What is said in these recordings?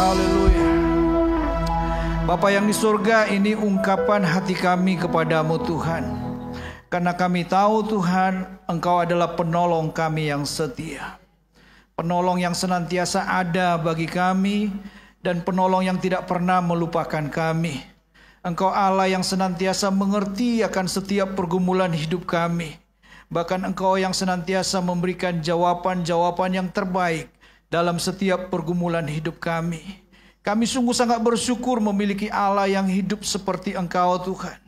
Haleluya. Bapa yang di surga, ini ungkapan hati kami kepadamu Tuhan. Karena kami tahu Tuhan, Engkau adalah penolong kami yang setia. Penolong yang senantiasa ada bagi kami, dan penolong yang tidak pernah melupakan kami. Engkau Allah yang senantiasa mengerti akan setiap pergumulan hidup kami. Bahkan Engkau yang senantiasa memberikan jawaban-jawaban yang terbaik dalam setiap pergumulan hidup kami. Kami sungguh sangat bersyukur memiliki Allah yang hidup seperti Engkau Tuhan.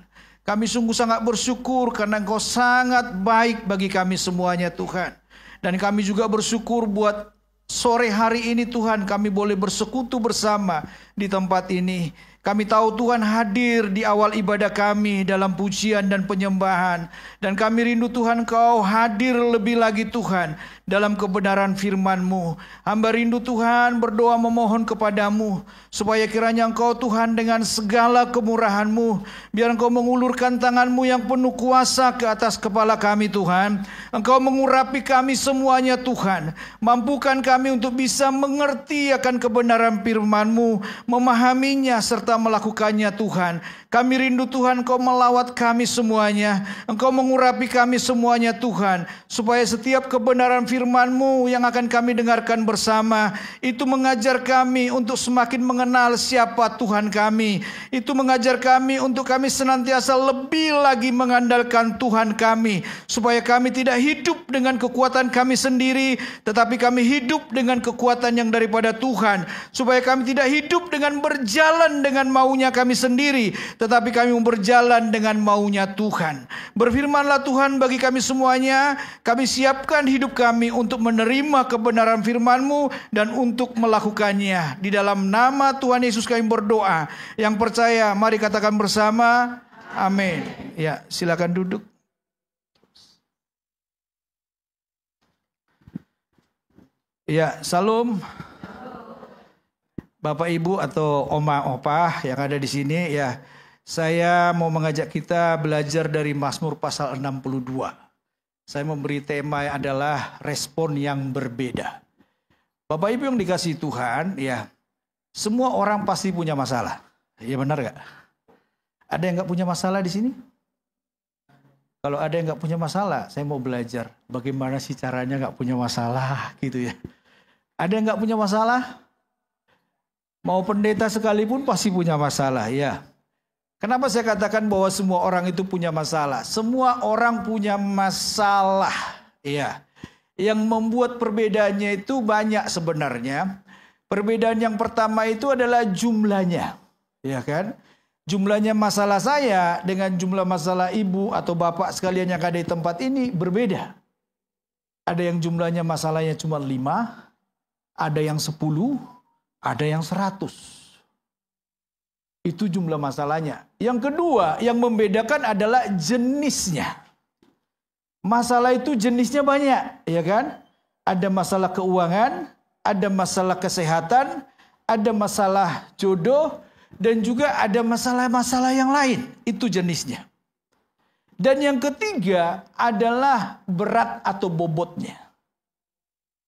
Kami sungguh sangat bersyukur karena Engkau sangat baik bagi kami semuanya Tuhan. Dan kami juga bersyukur buat sore hari ini Tuhan, kami boleh bersekutu bersama di tempat ini. Kami tahu Tuhan hadir di awal ibadah kami dalam pujian dan penyembahan. Dan kami rindu Tuhan Kau hadir lebih lagi Tuhan dalam kebenaran firman-Mu. Hamba rindu Tuhan berdoa memohon kepadamu supaya kiranya Engkau Tuhan dengan segala kemurahan-Mu, biar Engkau mengulurkan tangan-Mu yang penuh kuasa ke atas kepala kami Tuhan. Engkau mengurapi kami semuanya Tuhan. Mampukan kami untuk bisa mengerti akan kebenaran firman-Mu, memahaminya serta melakukannya Tuhan. Kami rindu Tuhan Engkau melawat kami semuanya. Engkau mengurapi kami semuanya Tuhan. Supaya setiap kebenaran firman-Mu yang akan kami dengarkan bersama, itu mengajar kami untuk semakin mengenal siapa Tuhan kami. Itu mengajar kami untuk kami senantiasa lebih lagi mengandalkan Tuhan kami. Supaya kami tidak hidup dengan kekuatan kami sendiri, tetapi kami hidup dengan kekuatan yang daripada Tuhan. Supaya kami tidak hidup dengan berjalan dengan maunya kami sendiri, tetapi kami berjalan dengan maunya Tuhan. Berfirmanlah Tuhan bagi kami semuanya. Kami siapkan hidup kami untuk menerima kebenaran firman-Mu dan untuk melakukannya. Di dalam nama Tuhan Yesus kami berdoa. Yang percaya mari katakan bersama, amin. Ya, silakan duduk. Ya, salam. Bapak Ibu atau Oma Opa yang ada di sini, ya, saya mau mengajak kita belajar dari Mazmur pasal 62. Saya memberi tema adalah respon yang berbeda. Bapak Ibu yang dikasihi Tuhan, ya, semua orang pasti punya masalah. Ya benar gak? Ada yang gak punya masalah di sini? Kalau ada yang gak punya masalah, saya mau belajar bagaimana sih caranya gak punya masalah gitu ya. Ada yang gak punya masalah? Mau pendeta sekalipun pasti punya masalah, ya. Kenapa saya katakan bahwa semua orang itu punya masalah? Semua orang punya masalah, ya. Yang membuat perbedaannya itu banyak sebenarnya. Perbedaan yang pertama itu adalah jumlahnya, ya kan? Jumlahnya masalah saya dengan jumlah masalah ibu atau bapak sekalian yang ada di tempat ini berbeda. Ada yang jumlahnya masalahnya cuma 5, ada yang 10, ada yang 100. Itu jumlah masalahnya. Yang kedua, yang membedakan adalah jenisnya. Masalah itu jenisnya banyak, ya kan? Ada masalah keuangan, ada masalah kesehatan, ada masalah jodoh, dan juga ada masalah-masalah yang lain. Itu jenisnya. Dan yang ketiga adalah berat atau bobotnya.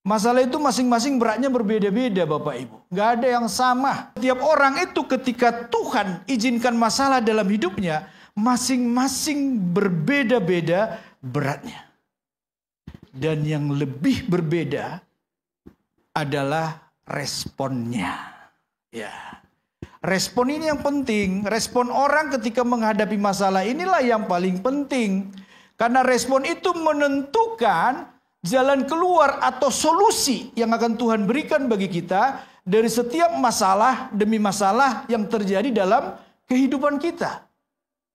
Masalah itu masing-masing beratnya berbeda-beda Bapak Ibu. Gak ada yang sama. Setiap orang itu ketika Tuhan izinkan masalah dalam hidupnya, masing-masing berbeda-beda beratnya. Dan yang lebih berbeda adalah responnya. Ya. Respon ini yang penting. Respon orang ketika menghadapi masalah inilah yang paling penting. Karena respon itu menentukan jalan keluar atau solusi yang akan Tuhan berikan bagi kita dari setiap masalah demi masalah yang terjadi dalam kehidupan kita.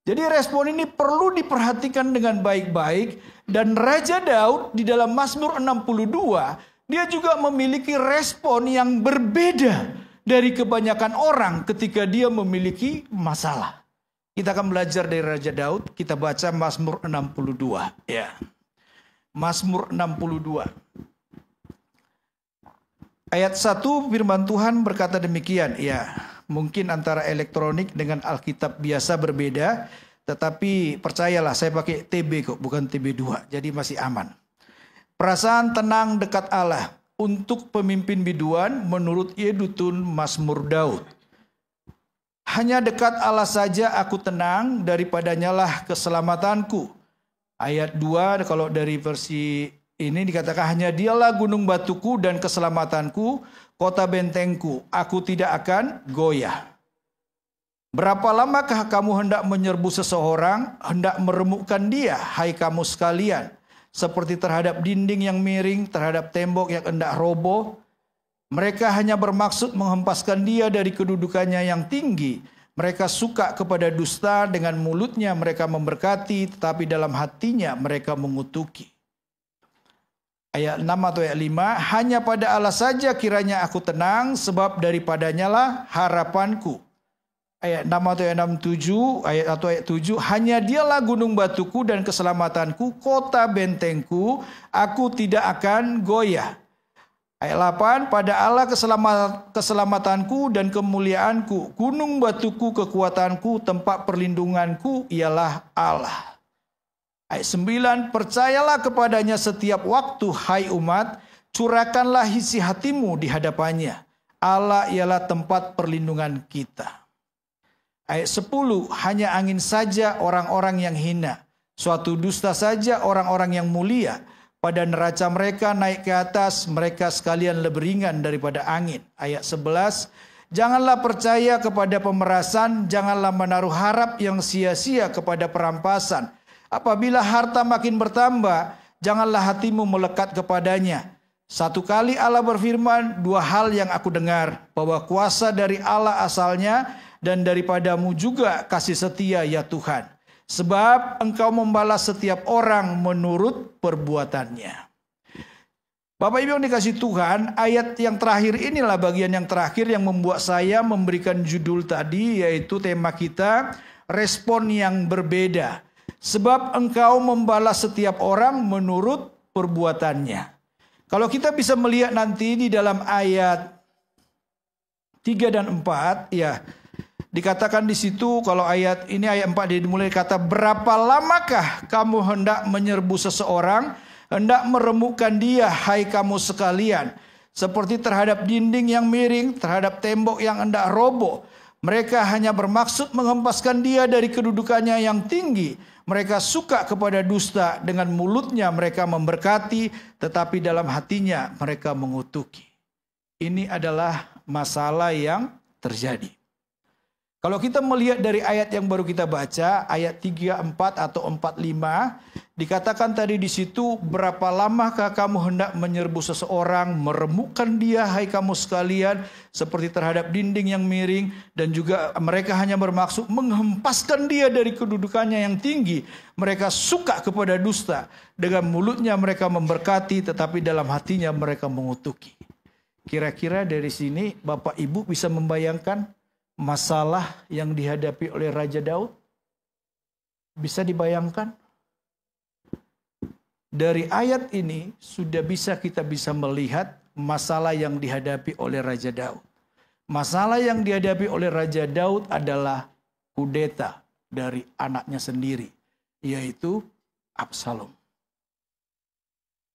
Jadi respon ini perlu diperhatikan dengan baik-baik. Dan Raja Daud di dalam Mazmur 62, dia juga memiliki respon yang berbeda dari kebanyakan orang ketika dia memiliki masalah. Kita akan belajar dari Raja Daud, kita baca Mazmur 62. Ya. Mazmur 62. Ayat 1 firman Tuhan berkata demikian. Ya, mungkin antara elektronik dengan Alkitab biasa berbeda. Tetapi percayalah saya pakai TB kok, bukan TB2. Jadi masih aman. Perasaan tenang dekat Allah. untuk pemimpin biduan menurut Yedutun Mazmur Daud. Hanya dekat Allah saja aku tenang, daripadanya lah keselamatanku. Ayat 2 kalau dari versi ini dikatakan hanya dialah gunung batuku dan keselamatanku, kota bentengku, aku tidak akan goyah. Berapa lamakah kamu hendak menyerbu seseorang, hendak meremukkan dia, hai kamu sekalian, seperti terhadap dinding yang miring, terhadap tembok yang hendak roboh. Mereka hanya bermaksud menghempaskan dia dari kedudukannya yang tinggi. Mereka suka kepada dusta, dengan mulutnya mereka memberkati, tetapi dalam hatinya mereka mengutuki. Ayat 6 atau ayat 5, hanya pada Allah saja kiranya aku tenang, sebab daripadanya lah harapanku. Ayat 6 atau ayat 7, hanya dialah gunung batuku dan keselamatanku, kota bentengku, aku tidak akan goyah. Ayat 8, pada Allah keselamatanku dan kemuliaanku, gunung batuku kekuatanku, tempat perlindunganku ialah Allah. Ayat 9, percayalah kepadanya setiap waktu, hai umat, curahkanlah isi hatimu di hadapannya. Allah ialah tempat perlindungan kita. Ayat 10, hanya angin saja orang-orang yang hina, suatu dusta saja orang-orang yang mulia. Pada neraca mereka naik ke atas, mereka sekalian lebih ringan daripada angin. Ayat 11, janganlah percaya kepada pemerasan, janganlah menaruh harap yang sia-sia kepada perampasan. Apabila harta makin bertambah, janganlah hatimu melekat kepadanya. Satu kali Allah berfirman, dua hal yang aku dengar, bahwa kuasa dari Allah asalnya, dan daripadamu juga kasih setia ya Tuhan. Sebab engkau membalas setiap orang menurut perbuatannya. Bapak Ibu yang dikasih Tuhan, ayat yang terakhir inilah bagian yang terakhir yang membuat saya memberikan judul tadi, yaitu tema kita, respon yang berbeda. Sebab engkau membalas setiap orang menurut perbuatannya. Kalau kita bisa melihat nanti di dalam ayat 3 dan 4, ya, dikatakan di situ, kalau ayat 4 dimulai kata, berapa lamakah kamu hendak menyerbu seseorang, hendak meremukkan dia, hai kamu sekalian, seperti terhadap dinding yang miring, terhadap tembok yang hendak roboh. Mereka hanya bermaksud menghempaskan dia dari kedudukannya yang tinggi. Mereka suka kepada dusta, dengan mulutnya mereka memberkati, tetapi dalam hatinya mereka mengutuki. Ini adalah masalah yang terjadi. Kalau kita melihat dari ayat yang baru kita baca, ayat 3, 4 atau 4, 5, dikatakan tadi di situ, berapa lamakah kamu hendak menyerbu seseorang, meremukkan dia, hai kamu sekalian, seperti terhadap dinding yang miring, dan juga mereka hanya bermaksud menghempaskan dia dari kedudukannya yang tinggi. Mereka suka kepada dusta, dengan mulutnya mereka memberkati, tetapi dalam hatinya mereka mengutuki. Kira-kira dari sini Bapak Ibu bisa membayangkan masalah yang dihadapi oleh Raja Daud? Bisa dibayangkan? Dari ayat ini sudah kita bisa melihat masalah yang dihadapi oleh Raja Daud. Masalah yang dihadapi oleh Raja Daud adalah kudeta dari anaknya sendiri, yaitu Absalom.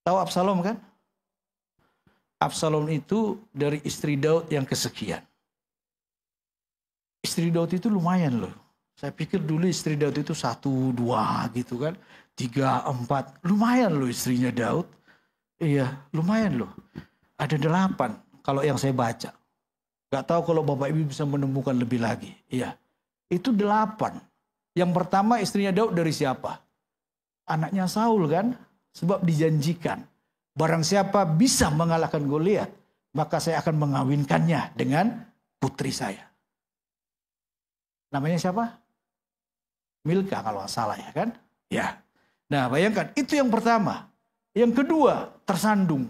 Tahu Absalom kan? Absalom itu dari istri Daud yang kesekian. Istri Daud itu lumayan loh. Saya pikir dulu istri Daud itu 1, 2 gitu kan. 3, 4. Lumayan loh istrinya Daud. Iya, lumayan loh. Ada 8 kalau yang saya baca. Gak tahu kalau Bapak Ibu bisa menemukan lebih lagi. Iya, itu 8. Yang pertama istrinya Daud dari siapa? Anaknya Saul kan. Sebab dijanjikan, barang siapa bisa mengalahkan Goliat, maka saya akan mengawinkannya dengan putri saya. Namanya siapa? Milka kalau nggak salah ya kan? Ya. Nah bayangkan, itu yang pertama. Yang kedua, tersandung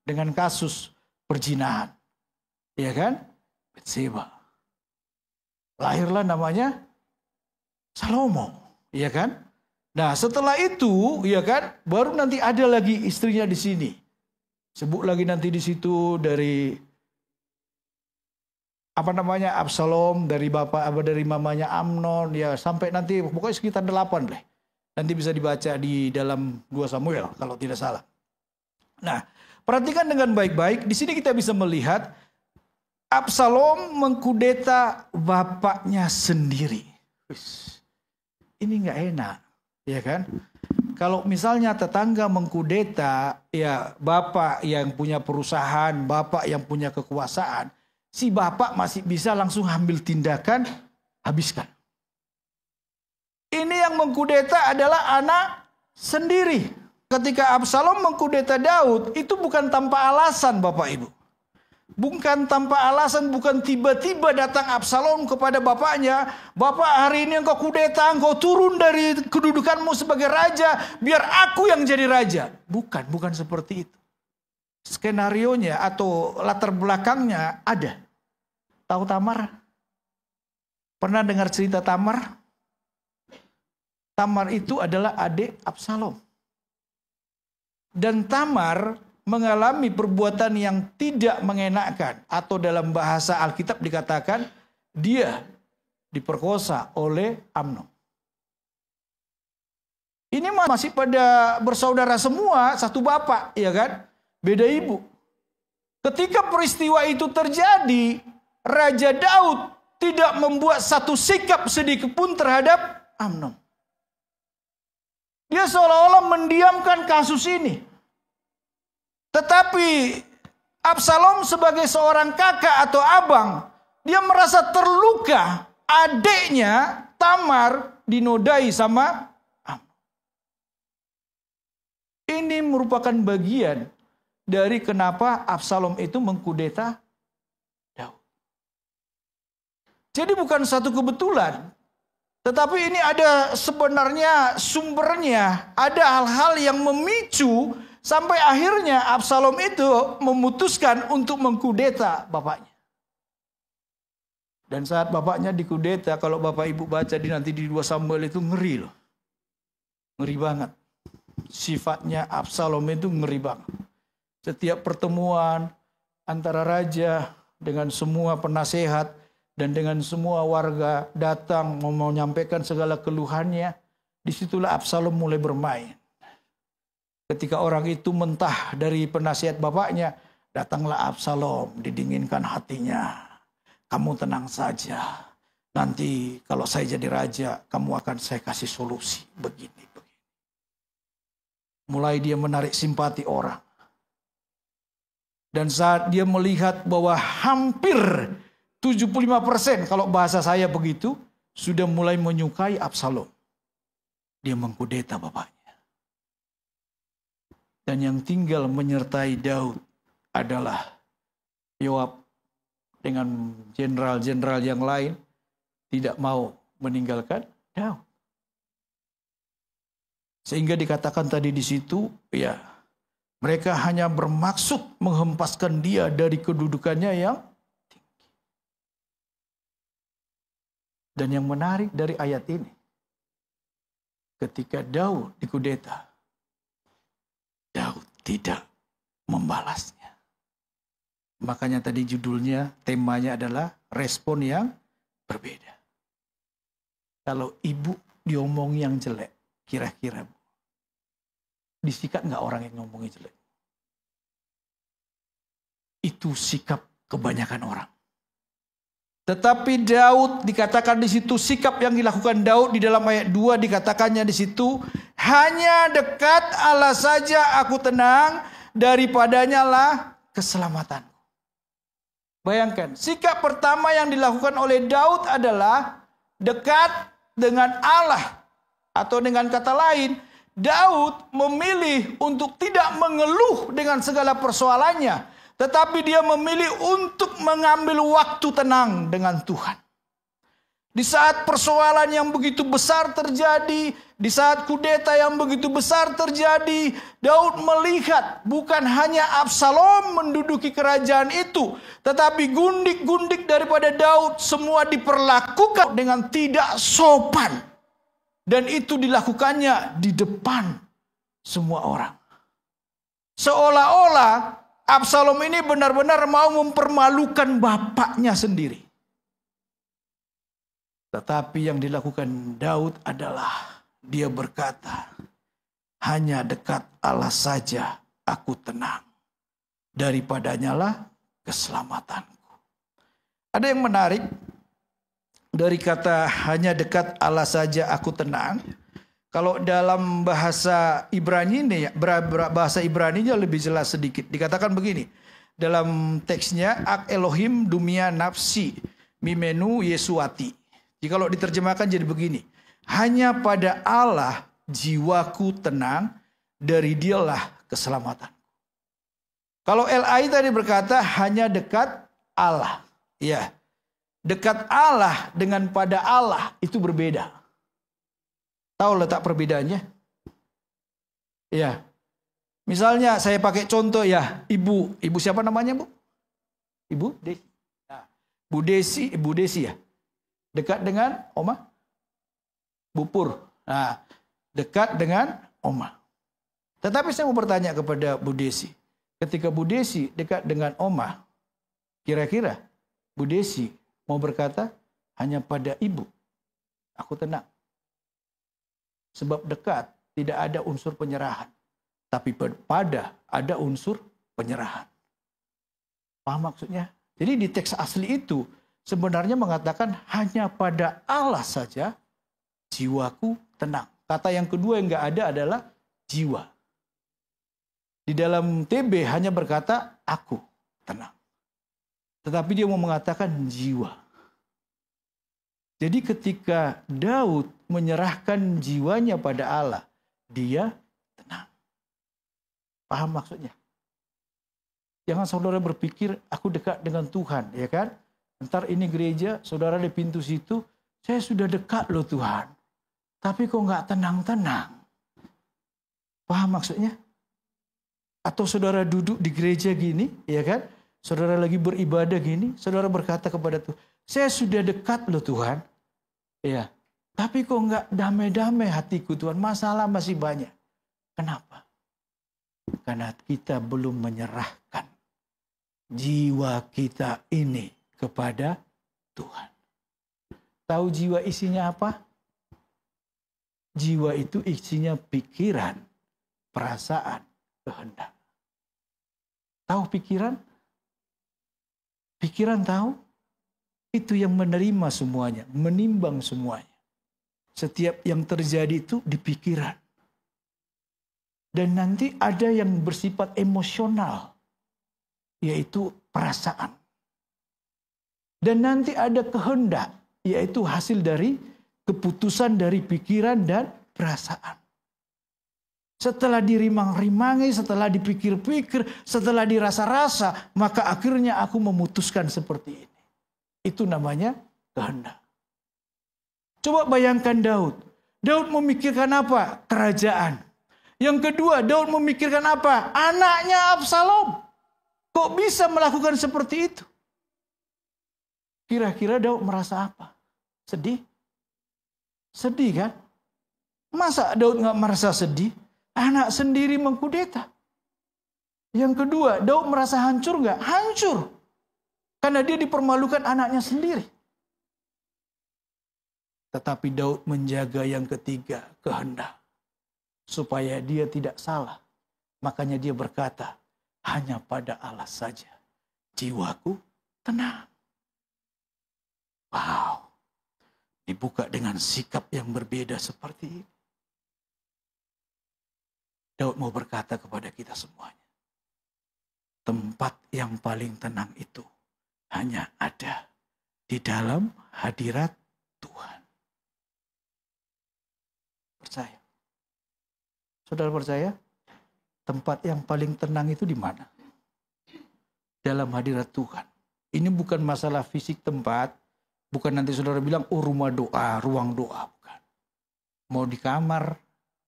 dengan kasus perzinahan. Ya kan? Batseba. Lahirlah namanya Salomo. Ya kan? Nah setelah itu, ya kan? Baru nanti ada lagi istrinya di sini. Sebut lagi nanti di situ dari Absalom, dari dari mamanya Amnon, ya sampai nanti pokoknya sekitar 8 deh. Nanti bisa dibaca di dalam 2 Samuel kalau tidak salah. Nah, Perhatikan dengan baik-baik. Di sini kita bisa melihat Absalom mengkudeta bapaknya sendiri. Ini nggak enak, ya kan? Kalau misalnya tetangga mengkudeta, ya bapak yang punya perusahaan, bapak yang punya kekuasaan, si bapak masih bisa langsung ambil tindakan, habiskan. Ini yang mengkudeta adalah anak sendiri. Ketika Absalom mengkudeta Daud, itu bukan tanpa alasan Bapak Ibu. Bukan tanpa alasan, bukan tiba-tiba datang Absalom kepada bapaknya. Bapak, hari ini engkau kudeta, engkau turun dari kedudukanmu sebagai raja, biar aku yang jadi raja. Bukan seperti itu. Skenarionya atau latar belakangnya ada. Tahu Tamar? Pernah dengar cerita Tamar? Tamar itu adalah adik Absalom. Dan Tamar mengalami perbuatan yang tidak mengenakkan. Atau dalam bahasa Alkitab dikatakan dia diperkosa oleh Amnon. Ini masih pada bersaudara semua, satu bapak, ya kan? Beda ibu. Ketika peristiwa itu terjadi, Raja Daud tidak membuat satu sikap sedikit pun terhadap Amnon. Dia seolah-olah mendiamkan kasus ini. Tetapi Absalom sebagai seorang kakak atau abang, dia merasa terluka adiknya Tamar dinodai sama Amnon. Ini merupakan bagian dari kenapa Absalom itu mengkudeta Daud. Jadi bukan satu kebetulan. Tetapi ini ada sebenarnya sumbernya, ada hal-hal yang memicu sampai akhirnya Absalom itu memutuskan untuk mengkudeta bapaknya. Dan saat bapaknya dikudeta, kalau Bapak Ibu baca nanti di 2 Samuel itu ngeri loh. Ngeri banget. Sifatnya Absalom itu ngeri banget. Setiap pertemuan antara raja dengan semua penasehat, dan dengan semua warga datang mau menyampaikan segala keluhannya, disitulah Absalom mulai bermain. Ketika orang itu mentah dari penasihat bapaknya, datanglah Absalom, didinginkan hatinya. Kamu tenang saja, nanti kalau saya jadi raja, kamu akan saya kasih solusi begini. Mulai dia menarik simpati orang. Dan saat dia melihat bahwa hampir 75% kalau bahasa saya begitu, sudah mulai menyukai Absalom. Dia mengkudeta bapaknya. Dan yang tinggal menyertai Daud adalah Yoab dengan jenderal-jenderal yang lain tidak mau meninggalkan Daud. Sehingga dikatakan tadi di situ, ya, mereka hanya bermaksud menghempaskan dia dari kedudukannya yang Dan yang menarik dari ayat ini, ketika Daud dikudeta, Daud tidak membalasnya. Makanya tadi judulnya, temanya adalah respon yang berbeda. Kalau ibu diomong yang jelek, kira-kira disikat nggak orang yang ngomongin jelek? Itu sikap kebanyakan orang. Tetapi Daud dikatakan di situ, sikap yang dilakukan Daud di dalam ayat 2 dikatakannya di situ, hanya dekat Allah saja aku tenang, daripadanya lah keselamatan. Bayangkan, sikap pertama yang dilakukan oleh Daud adalah dekat dengan Allah. Atau dengan kata lain, Daud memilih untuk tidak mengeluh dengan segala persoalannya, tetapi dia memilih untuk mengambil waktu tenang dengan Tuhan. Di saat persoalan yang begitu besar terjadi, di saat kudeta yang begitu besar terjadi, Daud melihat bukan hanya Absalom menduduki kerajaan itu, tetapi gundik-gundik daripada Daud semua diperlakukan dengan tidak sopan. Dan itu dilakukannya di depan semua orang. Seolah-olah Absalom ini benar-benar mau mempermalukan bapaknya sendiri. Tetapi yang dilakukan Daud adalah dia berkata, hanya dekat Allah saja aku tenang, daripadanya lah keselamatanku. Ada yang menarik dari kata hanya dekat Allah saja aku tenang. Kalau dalam bahasa Ibrani ini, bahasa Ibraninya lebih jelas sedikit. Dikatakan begini, dalam teksnya, Ak Elohim dumia nafsi mimenu Yesuati. Jika kalau diterjemahkan jadi begini, hanya pada Allah jiwaku tenang, dari dialah keselamatan. Kalau LAI tadi berkata hanya dekat Allah. Ya, dekat Allah dengan pada Allah itu berbeda. Tahu letak perbedaannya? Ya. Misalnya saya pakai contoh ya, ibu siapa namanya Bu? Ibu Desi. Nah, Bu Desi ya. Dekat dengan Oma? Bu Pur. Nah, dekat dengan Oma. Tetapi saya mau bertanya kepada Bu Desi. Ketika Bu Desi dekat dengan Oma, kira-kira Bu Desi mau berkata hanya pada ibu aku tenang. Sebab dekat tidak ada unsur penyerahan. Tapi pada ada unsur penyerahan. Paham maksudnya? Jadi di teks asli itu sebenarnya mengatakan hanya pada Allah saja jiwaku tenang. Kata yang kedua yang nggak ada adalah jiwa. Di dalam TB hanya berkata aku tenang. Tetapi dia mau mengatakan jiwa. Jadi ketika Daud menyerahkan jiwanya pada Allah, dia tenang. Paham maksudnya? Jangan saudara berpikir aku dekat dengan Tuhan, ya kan? Ntar ini gereja, saudara di pintu situ, saya sudah dekat loh Tuhan. Tapi kok nggak tenang-tenang? Paham maksudnya? Atau saudara duduk di gereja gini, ya kan? Saudara lagi beribadah gini, saudara berkata kepada Tuhan, saya sudah dekat loh Tuhan. Ya, tapi kok nggak damai-damai hatiku Tuhan, masalah masih banyak. Kenapa? Karena kita belum menyerahkan jiwa kita ini kepada Tuhan. Tahu jiwa isinya apa? Jiwa itu isinya pikiran, perasaan, kehendak. Tahu pikiran? Pikiran tahu? Itu yang menerima semuanya, menimbang semuanya. Setiap yang terjadi itu di pikiran. Dan nanti ada yang bersifat emosional, yaitu perasaan. Dan nanti ada kehendak, yaitu hasil dari keputusan dari pikiran dan perasaan. Setelah dirimang-rimangi, setelah dipikir-pikir, setelah dirasa-rasa, maka akhirnya aku memutuskan seperti ini. Itu namanya kehendak. Coba bayangkan Daud. Daud memikirkan apa? Kerajaan. Yang kedua, Daud memikirkan apa? Anaknya Absalom. Kok bisa melakukan seperti itu? Kira-kira Daud merasa apa? Sedih? Sedih kan? Masa Daud nggak merasa sedih? Anak sendiri mengkudeta. Yang kedua, Daud merasa hancur nggak? Hancur. Karena dia dipermalukan anaknya sendiri. Tetapi Daud menjaga yang ketiga, kehendak. Supaya dia tidak salah. Makanya dia berkata, hanya pada Allah saja jiwaku tenang. Wow. Dibuka dengan sikap yang berbeda seperti ini. Daud mau berkata kepada kita semuanya. Tempat yang paling tenang itu hanya ada di dalam hadirat Tuhan. Percaya? Saudara percaya? Tempat yang paling tenang itu di mana? Dalam hadirat Tuhan. Ini bukan masalah fisik tempat. Bukan nanti saudara bilang, oh rumah doa, ruang doa. Bukan. Mau di kamar,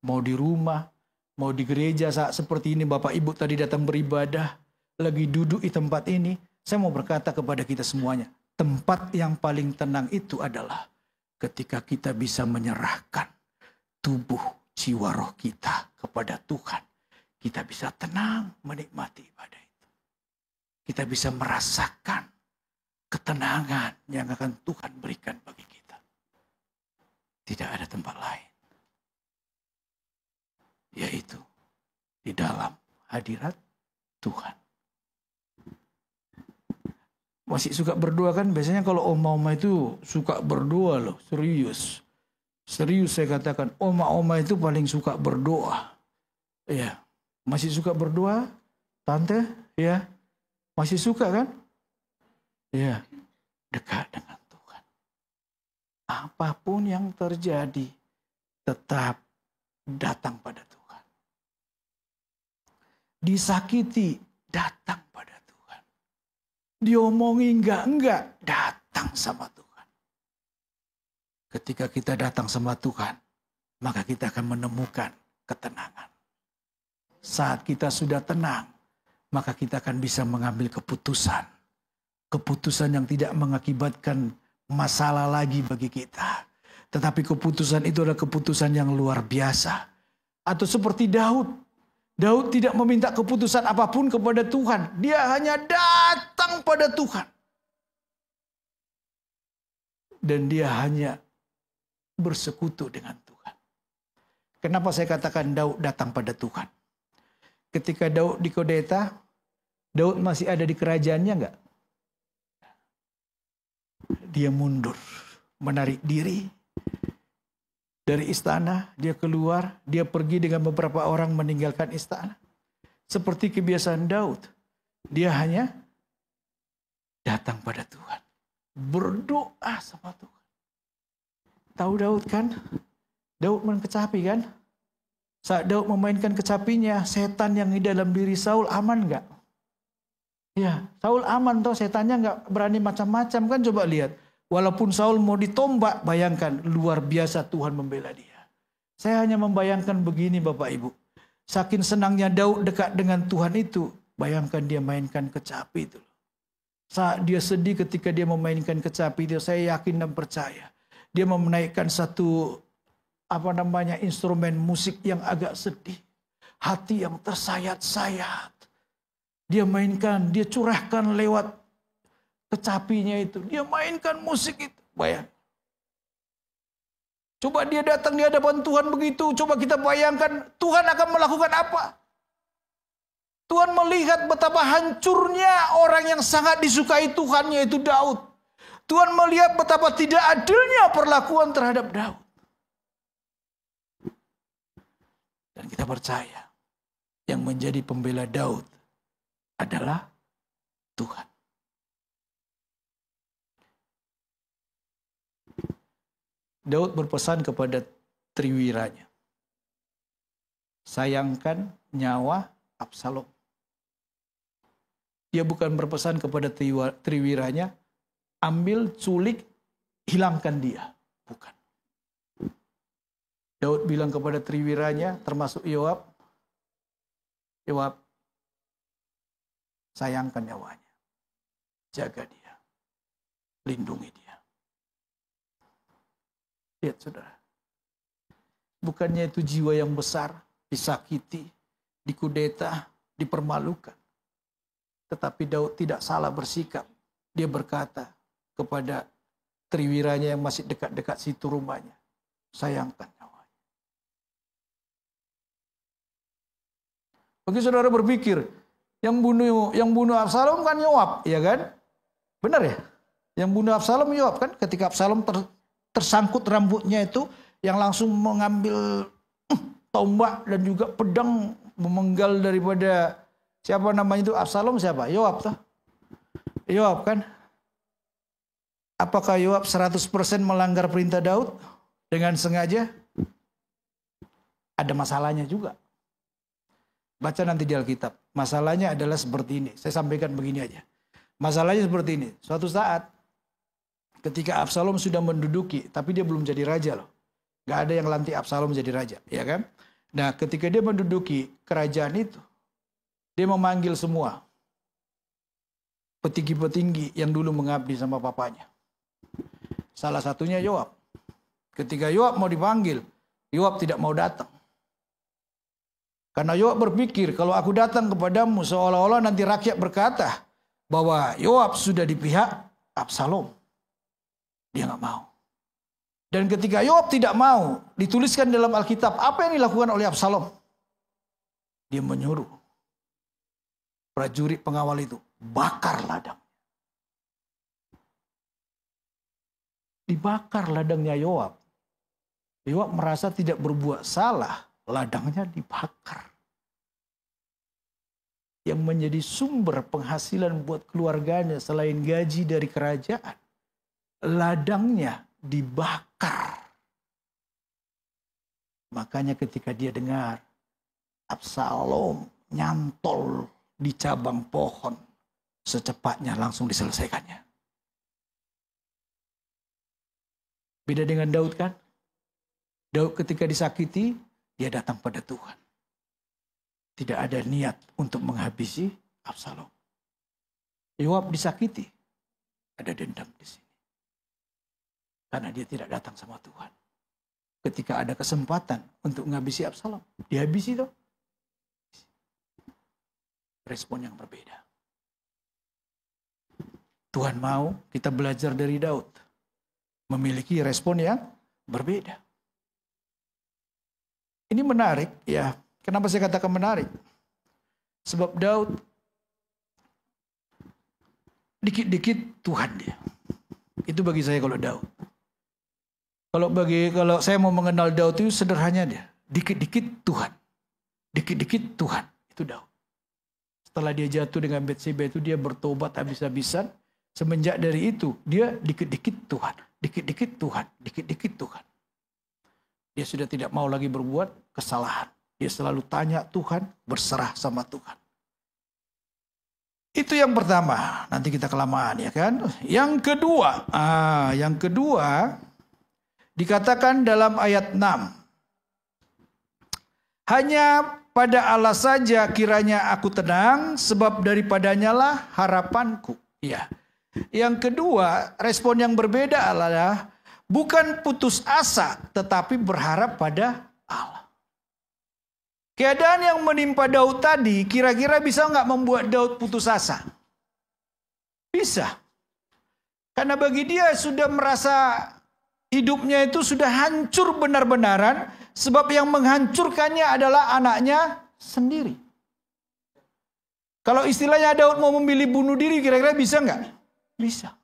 mau di rumah, mau di gereja saat seperti ini. Bapak Ibu tadi datang beribadah, lagi duduk di tempat ini. Saya mau berkata kepada kita semuanya. Tempat yang paling tenang itu adalah ketika kita bisa menyerahkan tubuh, jiwa, roh kita kepada Tuhan. Kita bisa tenang menikmati ibadah itu. Kita bisa merasakan ketenangan yang akan Tuhan berikan bagi kita. Tidak ada tempat lain. Yaitu di dalam hadirat Tuhan. Masih suka berdoa kan? Biasanya kalau oma-oma itu suka berdoa loh, serius. Serius saya katakan, oma-oma itu paling suka berdoa. Ya, masih suka berdoa, tante? Ya, masih suka kan? Ya, dekat dengan Tuhan. Apapun yang terjadi, tetap datang pada Tuhan. Disakiti, datang pada Tuhan. Diomongi enggak, datang sama Tuhan. Ketika kita datang sama Tuhan, maka kita akan menemukan ketenangan. Saat kita sudah tenang, maka kita akan bisa mengambil keputusan. Keputusan yang tidak mengakibatkan masalah lagi bagi kita. Tetapi keputusan itu adalah keputusan yang luar biasa. Atau seperti Daud. Daud tidak meminta keputusan apapun kepada Tuhan. Dia hanya datang pada Tuhan. Dan dia hanya bersekutu dengan Tuhan. Kenapa saya katakan Daud datang pada Tuhan? Ketika Daud dikudeta, Daud masih ada di kerajaannya enggak? Dia mundur, menarik diri dari istana, dia keluar, dia pergi dengan beberapa orang meninggalkan istana. Seperti kebiasaan Daud, dia hanya datang pada Tuhan, berdoa sama Tuhan. Tahu Daud kan? Daud main kecapi kan? Saat Daud memainkan kecapinya, setan yang di dalam diri Saul aman enggak? Ya, Saul aman toh, setannya enggak berani macam-macam kan, coba lihat. Walaupun Saul mau ditombak, bayangkan luar biasa Tuhan membela dia. Saya hanya membayangkan begini Bapak Ibu. Saking senangnya Daud dekat dengan Tuhan itu, bayangkan dia mainkan kecapi itu. Saat dia sedih ketika dia memainkan kecapi itu, saya yakin dan percaya. Dia menaikkan satu instrumen musik yang agak sedih. Hati yang tersayat-sayat. Dia mainkan, dia curahkan lewat kecapinya itu. Dia mainkan musik itu. Bayang. Coba dia datang di hadapan Tuhan begitu. Coba kita bayangkan Tuhan akan melakukan apa. Tuhan melihat betapa hancurnya orang yang sangat disukai Tuhan, yaitu Daud. Tuhan melihat betapa tidak adilnya perlakuan terhadap Daud. Dan kita percaya yang menjadi pembela Daud adalah Tuhan. Daud berpesan kepada triwiranya, sayangkan nyawa Absalom. Dia bukan berpesan kepada triwiranya, ambil, culik, hilangkan dia. Bukan. Daud bilang kepada triwiranya, termasuk Yoab, Yoab, sayangkan nyawanya. Jaga dia. Lindungi dia. Lihat saudara. Bukannya itu jiwa yang besar, disakiti, dikudeta, dipermalukan. Tetapi Daud tidak salah bersikap. Dia berkata kepada triwiranya yang masih dekat-dekat situ rumahnya, sayangkan nyawanya. Bagi saudara berpikir, yang bunuh Absalom kan Yoab, ya kan? Benar ya? Yang bunuh Absalom Yoab kan? Ketika Absalom tersangkut rambutnya itu, yang langsung mengambil tombak dan juga pedang memenggal daripada siapa namanya itu Absalom, siapa? Yoab toh. Yoab kan? Apakah Yoab 100% melanggar perintah Daud dengan sengaja? Ada masalahnya juga. Baca nanti di Alkitab. Masalahnya adalah seperti ini. Saya sampaikan begini aja. Masalahnya seperti ini. Suatu saat ketika Absalom sudah menduduki, tapi dia belum jadi raja loh. Gak ada yang lantik Absalom jadi raja, ya kan? Nah, ketika dia menduduki kerajaan itu, dia memanggil semua petinggi-petinggi yang dulu mengabdi sama papanya. Salah satunya Yoab. Ketika Yoab mau dipanggil, Yoab tidak mau datang. Karena Yoab berpikir, kalau aku datang kepadamu seolah-olah nanti rakyat berkata bahwa Yoab sudah di pihak Absalom. Dia nggak mau. Dan ketika Yoab tidak mau, dituliskan dalam Alkitab, apa yang dilakukan oleh Absalom? Dia menyuruh prajurit pengawal itu, bakar ladang. dibakar ladangnya Yoab. Yoab merasa tidak berbuat salah, ladangnya dibakar. Yang menjadi sumber penghasilan buat keluarganya selain gaji dari kerajaan, ladangnya dibakar. Makanya ketika dia dengar Absalom nyantol di cabang pohon, secepatnya langsung diselesaikannya. Beda dengan Daud kan? Daud ketika disakiti, dia datang pada Tuhan. Tidak ada niat untuk menghabisi Absalom. Yoab disakiti, ada dendam di sini. Karena dia tidak datang sama Tuhan. Ketika ada kesempatan untuk menghabisi Absalom, dihabisi tuh. Respon yang berbeda. Tuhan mau kita belajar dari Daud. Memiliki respon yang berbeda. Ini menarik ya. Kenapa saya katakan menarik? Sebab Daud dikit-dikit Tuhan dia. Itu bagi saya kalau Daud. Kalau saya mau mengenal Daud itu sederhananya dia. Dikit-dikit Tuhan. Dikit-dikit Tuhan. Itu Daud. Setelah dia jatuh dengan Bathsheba itu dia bertobat habis-habisan. Semenjak dari itu dia dikit-dikit Tuhan. Dikit-dikit Tuhan. Dikit-dikit Tuhan. Dia sudah tidak mau lagi berbuat kesalahan. Dia selalu tanya Tuhan, berserah sama Tuhan. Itu yang pertama. Nanti kita kelamaan ya kan. Yang kedua dikatakan dalam ayat 6. Hanya pada Allah saja kiranya aku tenang, sebab daripadanya lah harapanku. Ya. Yang kedua, respon yang berbeda adalah bukan putus asa, tetapi berharap pada Allah. Keadaan yang menimpa Daud tadi kira-kira bisa nggak membuat Daud putus asa? Bisa. Karena bagi dia sudah merasa hidupnya itu sudah hancur benar-benaran, sebab yang menghancurkannya adalah anaknya sendiri. Kalau istilahnya Daud mau memilih bunuh diri, kira-kira bisa nggak? Bisa.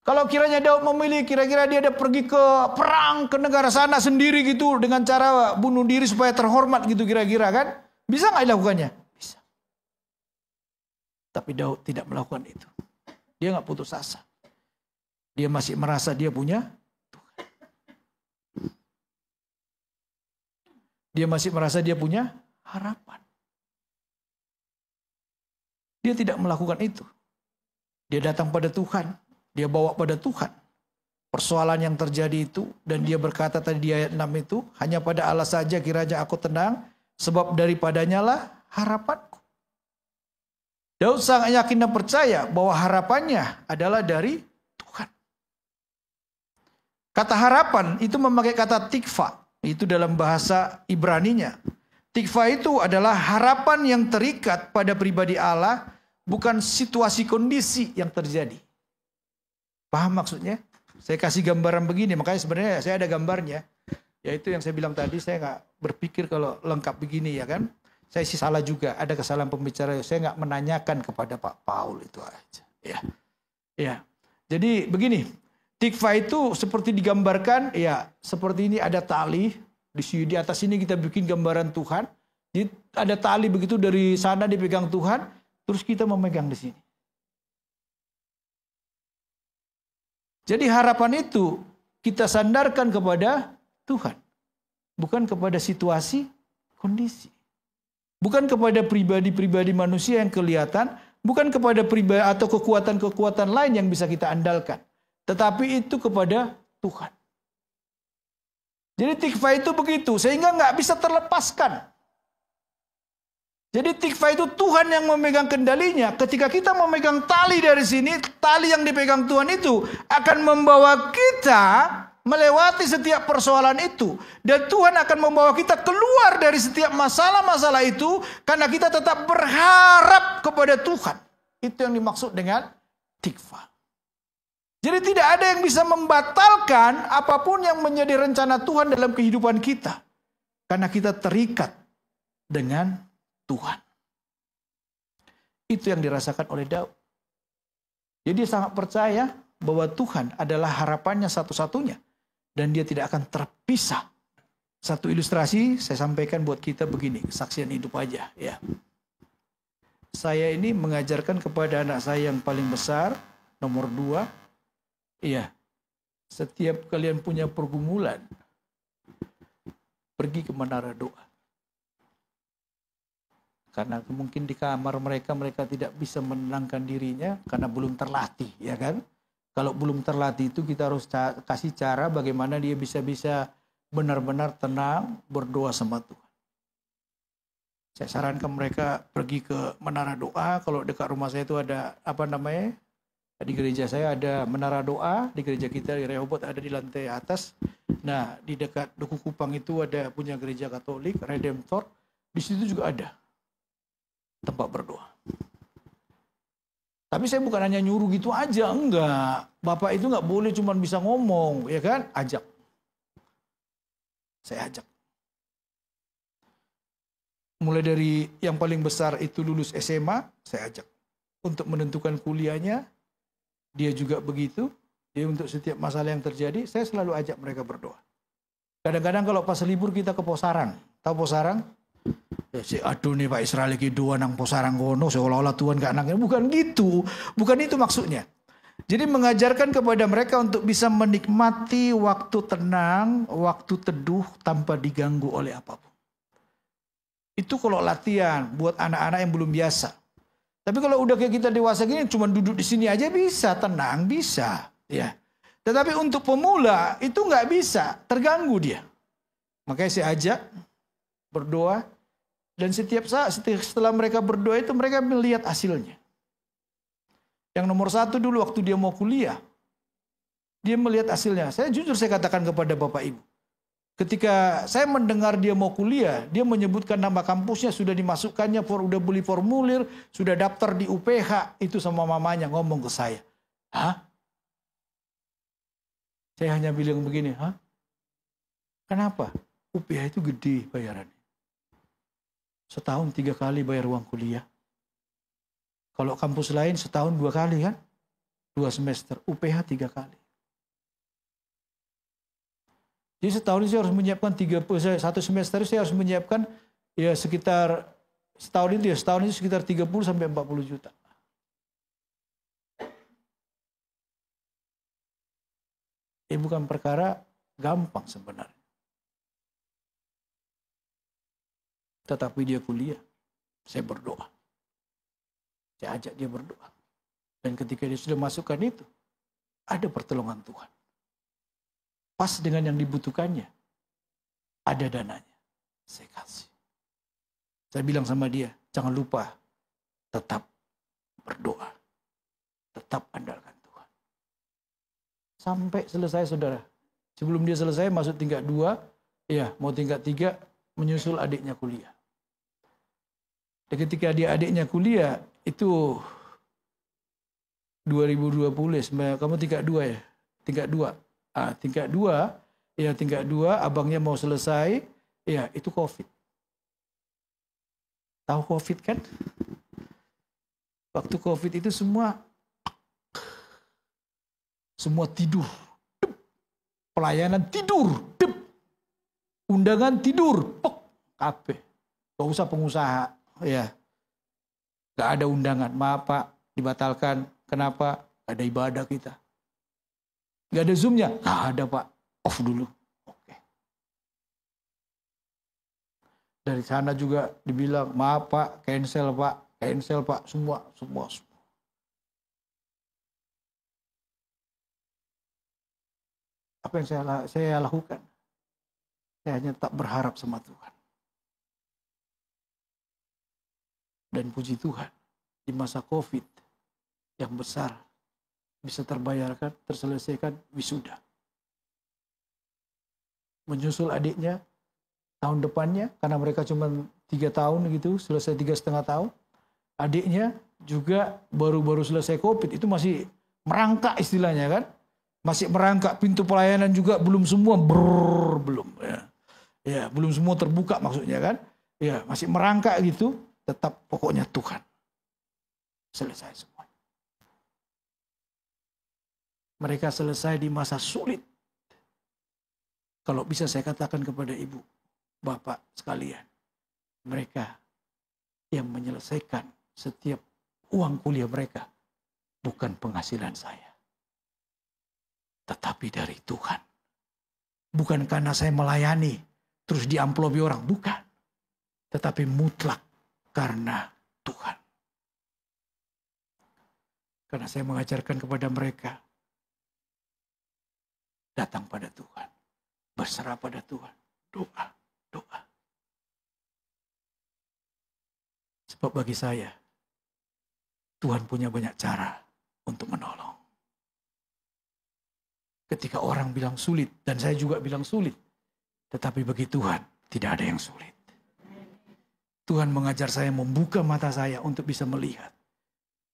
Kalau kiranya Daud memilih, kira-kira dia ada pergi ke perang, ke negara sana sendiri gitu, dengan cara bunuh diri supaya terhormat gitu kira-kira kan? Bisa nggak dilakukannya? Bisa. Tapi Daud tidak melakukan itu. Dia nggak putus asa. Dia masih merasa dia punya Tuhan. Dia masih merasa dia punya harapan. Dia tidak melakukan itu. Dia datang pada Tuhan. Dia bawa pada Tuhan persoalan yang terjadi itu. Dan dia berkata tadi di ayat 6 itu, hanya pada Allah saja kiranya aku tenang, sebab daripadanya lah harapanku. Daud sangat yakin dan percaya bahwa harapannya adalah dari Tuhan. Kata harapan itu memakai kata tikva. Itu dalam bahasa Ibraninya. Tikva itu adalah harapan yang terikat pada pribadi Allah, bukan situasi kondisi yang terjadi. Paham maksudnya? Saya kasih gambaran begini, makanya sebenarnya saya ada gambarnya. Yaitu yang saya bilang tadi, saya nggak berpikir kalau lengkap begini ya kan. Saya sih salah juga, ada kesalahan pembicara. Saya nggak menanyakan kepada Pak Paul itu aja. Ya. Jadi begini, tikva itu seperti digambarkan, ya seperti ini ada tali. Di atas ini kita bikin gambaran Tuhan. Jadi ada tali begitu dari sana dipegang Tuhan, terus kita memegang di sini. Jadi harapan itu kita sandarkan kepada Tuhan. Bukan kepada situasi, kondisi. Bukan kepada pribadi-pribadi manusia yang kelihatan. Bukan kepada pribadi atau kekuatan-kekuatan lain yang bisa kita andalkan. Tetapi itu kepada Tuhan. Jadi tikva itu begitu. Sehingga nggak bisa terlepaskan. Jadi tikva itu Tuhan yang memegang kendalinya. Ketika kita memegang tali dari sini, tali yang dipegang Tuhan itu akan membawa kita melewati setiap persoalan itu. Dan Tuhan akan membawa kita keluar dari setiap masalah-masalah itu karena kita tetap berharap kepada Tuhan. Itu yang dimaksud dengan tikva. Jadi tidak ada yang bisa membatalkan apapun yang menjadi rencana Tuhan dalam kehidupan kita. Karena kita terikat dengan Tuhan. Itu yang dirasakan oleh Daud. Jadi dia sangat percaya bahwa Tuhan adalah harapannya satu-satunya dan dia tidak akan terpisah. Satu ilustrasi saya sampaikan buat kita begini, kesaksian hidup aja ya. Saya ini mengajarkan kepada anak saya yang paling besar, nomor 2, iya, setiap kalian punya pergumulan, pergi ke menara doa. Karena mungkin di kamar mereka tidak bisa menenangkan dirinya karena belum terlatih, ya kan? Kalau belum terlatih itu kita harus kasih cara bagaimana dia bisa benar-benar tenang berdoa sama Tuhan. Saya sarankan mereka pergi ke menara doa. Kalau dekat rumah saya itu ada di gereja saya ada menara doa, di gereja kita di Rehoboth ada di lantai atas. Nah, di dekat Duku Kupang itu ada punya gereja Katolik Redemptor. Di situ juga ada tempat berdoa. Tapi saya bukan hanya nyuruh gitu aja, enggak. Bapak itu enggak boleh cuma bisa ngomong, ya kan? Ajak. Saya ajak. Mulai dari yang paling besar itu lulus SMA, saya ajak. Untuk menentukan kuliahnya, dia juga begitu. Jadi untuk setiap masalah yang terjadi, saya selalu ajak mereka berdoa. Kadang-kadang kalau pas libur kita ke Posarang. Tahu Posarang? Ya, si aduh nih Pak Israel lagi dua nang Posarang kono seolah-olah Tuhan gak nangnya. Bukan gitu. Bukan itu maksudnya. Jadi mengajarkan kepada mereka untuk bisa menikmati waktu tenang, waktu teduh tanpa diganggu oleh apapun. Itu kalau latihan buat anak-anak yang belum biasa. Tapi kalau udah kayak kita dewasa gini cuma duduk di sini aja bisa, tenang bisa, ya. Tetapi untuk pemula itu nggak bisa, terganggu dia. Makanya saya ajak berdoa. Dan setiap saat setelah mereka berdoa itu mereka melihat hasilnya. Yang nomor 1 dulu waktu dia mau kuliah. Dia melihat hasilnya. Saya jujur saya katakan kepada Bapak Ibu. Ketika saya mendengar dia mau kuliah, dia menyebutkan nama kampusnya, sudah dimasukkannya, udah beli formulir, sudah daftar di UPH. Itu sama mamanya ngomong ke saya. Hah? Saya hanya bilang begini, hah? Kenapa? UPH itu gede bayarannya. Setahun 3 kali bayar uang kuliah. Kalau kampus lain setahun 2 kali kan? 2 semester. UPH 3 kali. Jadi setahun saya harus menyiapkan 1 semester saya harus menyiapkan ya sekitar setahun itu sekitar 30 sampai 40 juta. Bukan perkara gampang sebenarnya. Tetapi dia kuliah, saya berdoa. Saya ajak dia berdoa. Dan ketika dia sudah masukkan itu, ada pertolongan Tuhan. Pas dengan yang dibutuhkannya, ada dananya. Saya kasih. Saya bilang sama dia, jangan lupa tetap berdoa. Tetap andalkan Tuhan. Sampai selesai saudara. Sebelum dia selesai masuk tingkat 2, ya mau tingkat 3, menyusul adiknya kuliah. Dan ketika adiknya kuliah, itu 2020, kamu tingkat 2 ya? Tingkat 2. Tingkat 2, abangnya mau selesai, ya itu COVID. Tahu COVID kan? Waktu COVID itu semua tidur. Pelayanan tidur. Undangan tidur. Kabeh. Gak usah pengusaha. Ya, gak ada undangan. Maaf Pak, dibatalkan. Kenapa? Gak ada ibadah kita. Gak ada Zoom-nya? Gak ada Pak. Off dulu. Oke. Dari sana juga dibilang, maaf Pak, cancel Pak, semua. Apa yang saya lakukan? Saya hanya tak berharap sama Tuhan. Dan puji Tuhan, di masa COVID yang besar, bisa terbayarkan, terselesaikan wisuda. Menyusul adiknya, tahun depannya, karena mereka cuma 3 tahun gitu, selesai 3,5 tahun. Adiknya juga baru selesai COVID, itu masih merangkak istilahnya kan. Masih merangkak, pintu pelayanan juga belum semua, belum. Ya, belum semua terbuka maksudnya kan. Ya, masih merangkak gitu. Tetap pokoknya Tuhan. Selesai semua. Mereka selesai di masa sulit. Kalau bisa saya katakan kepada ibu, bapak sekalian, mereka yang menyelesaikan setiap uang kuliah mereka bukan penghasilan saya, tetapi dari Tuhan. Bukan karena saya melayani terus diamplopi orang, bukan. Tetapi mutlak karena Tuhan. Karena saya mengajarkan kepada mereka, datang pada Tuhan, berserah pada Tuhan, doa, doa. Sebab bagi saya, Tuhan punya banyak cara untuk menolong. Ketika orang bilang sulit, dan saya juga bilang sulit, tetapi bagi Tuhan tidak ada yang sulit. Tuhan mengajar saya, membuka mata saya untuk bisa melihat.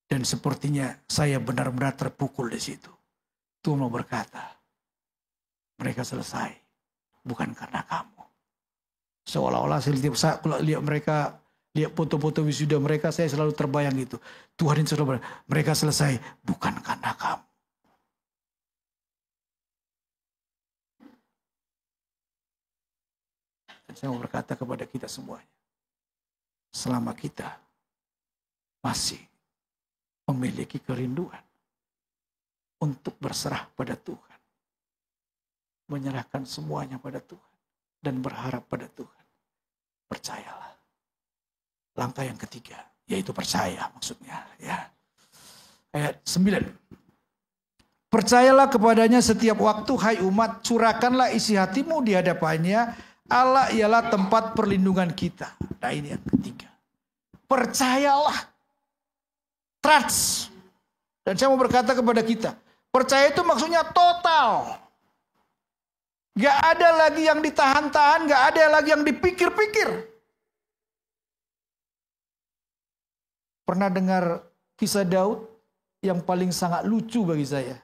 Dan sepertinya saya benar-benar terpukul di situ. Tuhan mau berkata, mereka selesai bukan karena kamu. Seolah-olah saya kalau lihat mereka, lihat foto-foto wisuda mereka, saya selalu terbayang gitu. Tuhan ini selalu berkata, mereka selesai bukan karena kamu. Dan saya mau berkata kepada kita semuanya, selama kita masih memiliki kerinduan untuk berserah pada Tuhan, menyerahkan semuanya pada Tuhan, dan berharap pada Tuhan, percayalah. Langkah yang ketiga, yaitu percaya maksudnya. Ya. Ayat 9. Percayalah kepadanya setiap waktu, hai umat, curahkanlah isi hatimu di hadapannya. Allah ialah tempat perlindungan kita. Nah ini yang ketiga. Percayalah. Trust. Dan saya mau berkata kepada kita, percaya itu maksudnya total. Gak ada lagi yang ditahan-tahan, gak ada lagi yang dipikir-pikir. Pernah dengar kisah Daud yang paling sangat lucu bagi saya.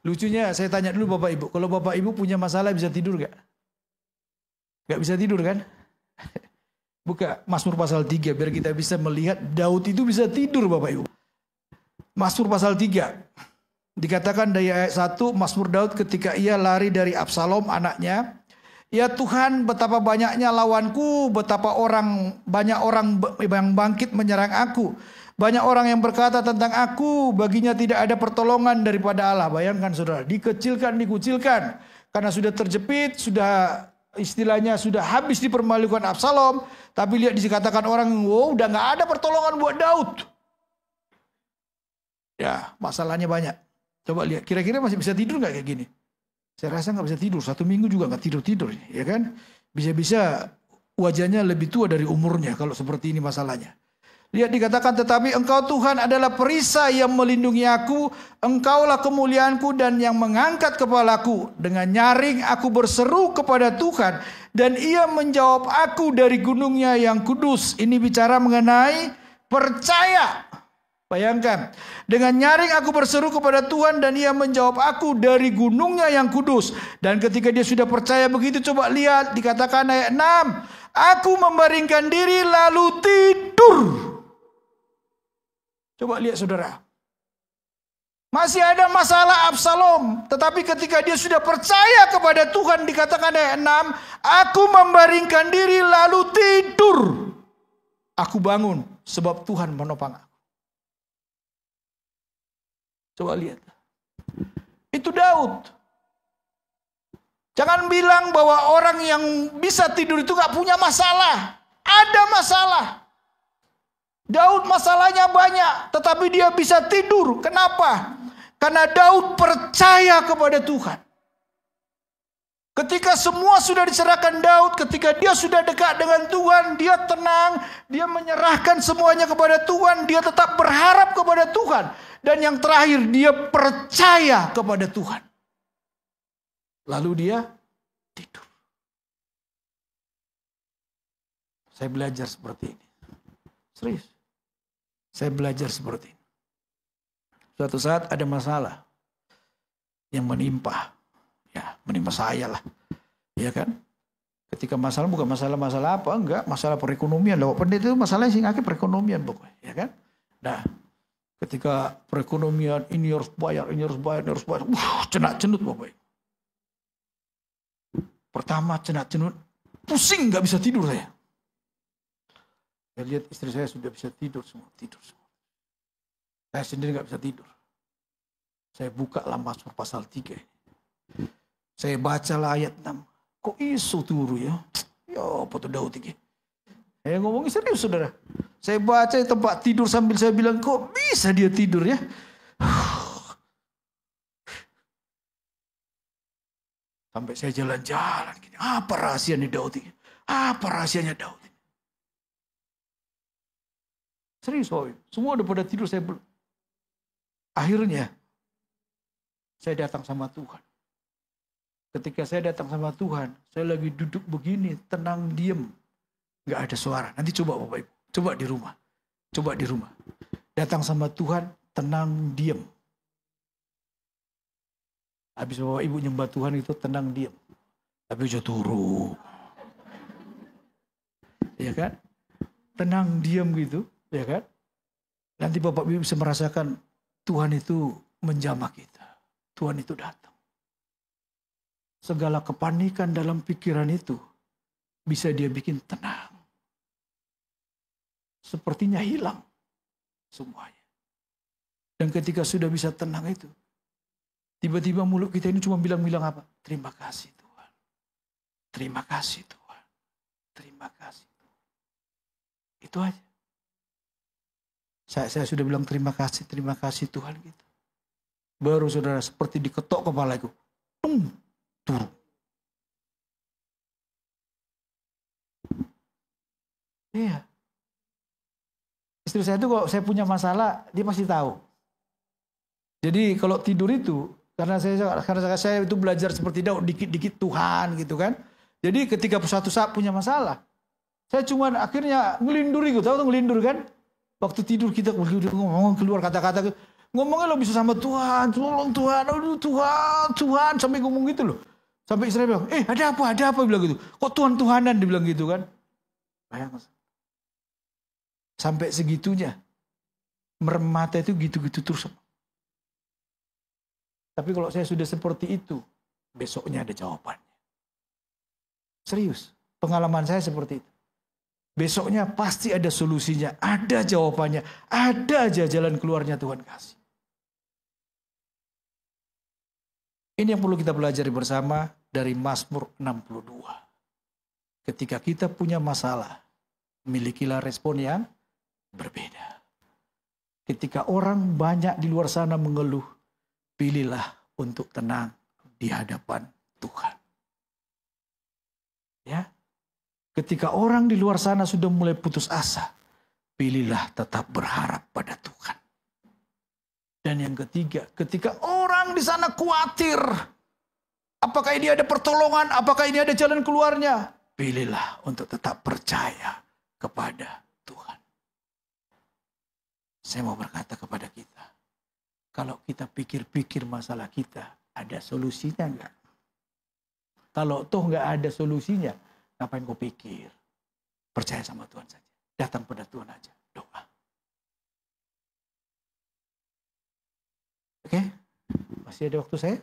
Lucunya saya tanya dulu Bapak Ibu, kalau Bapak Ibu punya masalah bisa tidur gak? Gak bisa tidur kan? Buka Mazmur pasal 3 biar kita bisa melihat Daud itu bisa tidur Bapak Ibu. Mazmur pasal 3. Dikatakan dari ayat 1, Mazmur Daud ketika ia lari dari Absalom anaknya. Ya Tuhan, betapa banyaknya lawanku, betapa banyak orang yang bangkit menyerang aku. Banyak orang yang berkata tentang aku, baginya tidak ada pertolongan daripada Allah. Bayangkan saudara, dikecilkan, dikucilkan. Karena sudah terjepit, sudah istilahnya sudah habis dipermalukan Absalom. Tapi lihat dikatakan orang, wow udah gak ada pertolongan buat Daud. Ya, masalahnya banyak. Coba lihat, kira-kira masih bisa tidur nggak kayak gini? Saya rasa nggak bisa tidur. 1 minggu juga nggak tidur-tidur, ya kan? Bisa-bisa wajahnya lebih tua dari umurnya kalau seperti ini masalahnya. Lihat dikatakan, tetapi engkau Tuhan adalah perisai yang melindungi aku. Engkaulah kemuliaanku dan yang mengangkat kepalaku. Dengan nyaring aku berseru kepada Tuhan. Dan ia menjawab aku dari gunungnya yang kudus. Ini bicara mengenai percaya. Bayangkan, dengan nyaring aku berseru kepada Tuhan dan ia menjawab aku dari gunungnya yang kudus. Dan ketika dia sudah percaya begitu, coba lihat, dikatakan ayat 6. Aku membaringkan diri lalu tidur. Coba lihat saudara. Masih ada masalah Absalom. Tetapi ketika dia sudah percaya kepada Tuhan, dikatakan ayat 6. Aku membaringkan diri lalu tidur. Aku bangun sebab Tuhan menopang aku. Coba lihat. Itu Daud. Jangan bilang bahwa orang yang bisa tidur itu gak punya masalah. Ada masalah. Daud masalahnya banyak, tetapi dia bisa tidur. Kenapa? Karena Daud percaya kepada Tuhan. Ketika semua sudah diserahkan Daud, ketika dia sudah dekat dengan Tuhan, dia tenang, dia menyerahkan semuanya kepada Tuhan, dia tetap berharap kepada Tuhan. Dan yang terakhir, dia percaya kepada Tuhan. Lalu dia tidur. Saya belajar seperti ini. Serius. Saya belajar seperti ini. Suatu saat ada masalah yang menimpa. Ya, menimpa saya lah. Ya kan? Ketika masalah bukan masalah apa, enggak. Masalah perekonomian. Lewat pendeta itu masalahnya sih perekonomian pokoknya. Ya kan? Nah, Ketika perekonomian, ini harus bayar, ini harus bayar, ini harus bayar. Cenak-cenut Bapak Ibu. Pertama cenak-cenut, pusing nggak bisa tidur saya. Saya lihat istri saya sudah bisa tidur semua. Saya sendiri nggak bisa tidur. Saya buka Mazmur pasal 3. Saya bacalah ayat 6. Kok iso turu ya? Ya apa tuh Daud ini? Saya ngomongin serius saudara. Saya baca di tempat tidur sambil saya bilang, kok bisa dia tidur ya? Sampai saya jalan-jalan gini. Apa rahasianya Daud ini? Apa rahasianya Daud ini? Serius, semua udah pada tidur, saya belum. Akhirnya, saya datang sama Tuhan. Ketika saya datang sama Tuhan, saya lagi duduk begini, tenang, diem. Nggak ada suara. Nanti coba Bapak Ibu. Coba di rumah. Coba di rumah. Datang sama Tuhan, tenang, diem. Habis Bapak Ibu nyembah Tuhan itu tenang, diem. Tapi udah turu. Ya kan? Tenang, diem gitu. Ya kan? Nanti Bapak Ibu bisa merasakan Tuhan itu menjamah kita. Tuhan itu datang. Segala kepanikan dalam pikiran itu bisa dia bikin tenang. Sepertinya hilang semuanya. Dan ketika sudah bisa tenang itu, tiba-tiba mulut kita ini cuma bilang-bilang apa? Terima kasih Tuhan. Terima kasih Tuhan. Terima kasih Tuhan. Itu aja. Saya sudah bilang terima kasih Tuhan gitu. Baru saudara seperti diketok kepalaku. Turun. Iya. Istri saya itu kalau saya punya masalah, dia pasti tahu. Jadi kalau tidur itu, karena saya itu belajar seperti Daud, dikit-dikit Tuhan gitu kan. Jadi ketika suatu saat punya masalah, saya cuma akhirnya ngelinduri gitu, tahu tuh ngelindur kan? Waktu tidur kita ngomong keluar kata-kata, ngomongnya lo bisa sama Tuhan, tolong Tuhan, aduh Tuhan, sampai ngomong gitu loh. Sampai istri bilang, ada apa bilang gitu. Kok Tuhan-Tuhanan dibilang gitu kan? Bayang. Sampai segitunya. Merem mata itu gitu-gitu terus. Tapi kalau saya sudah seperti itu, besoknya ada jawabannya. Serius, pengalaman saya seperti itu. Besoknya pasti ada solusinya, ada jawabannya, ada aja jalan keluarnya Tuhan kasih. Ini yang perlu kita pelajari bersama dari Mazmur 62. Ketika kita punya masalah, milikilah respon yang berbeda. Ketika orang banyak di luar sana mengeluh, pilihlah untuk tenang di hadapan Tuhan. Ya. Ketika orang di luar sana sudah mulai putus asa, pilihlah tetap berharap pada Tuhan. Dan yang ketiga, ketika orang di sana khawatir, apakah ini ada pertolongan, apakah ini ada jalan keluarnya, pilihlah untuk tetap percaya kepada Tuhan. Saya mau berkata kepada kita, kalau kita pikir-pikir masalah kita, ada solusinya enggak? Kalau toh enggak ada solusinya, ngapain kau pikir? Percaya sama Tuhan saja. Datang pada Tuhan aja. Doa. Oke? Masih ada waktu saya?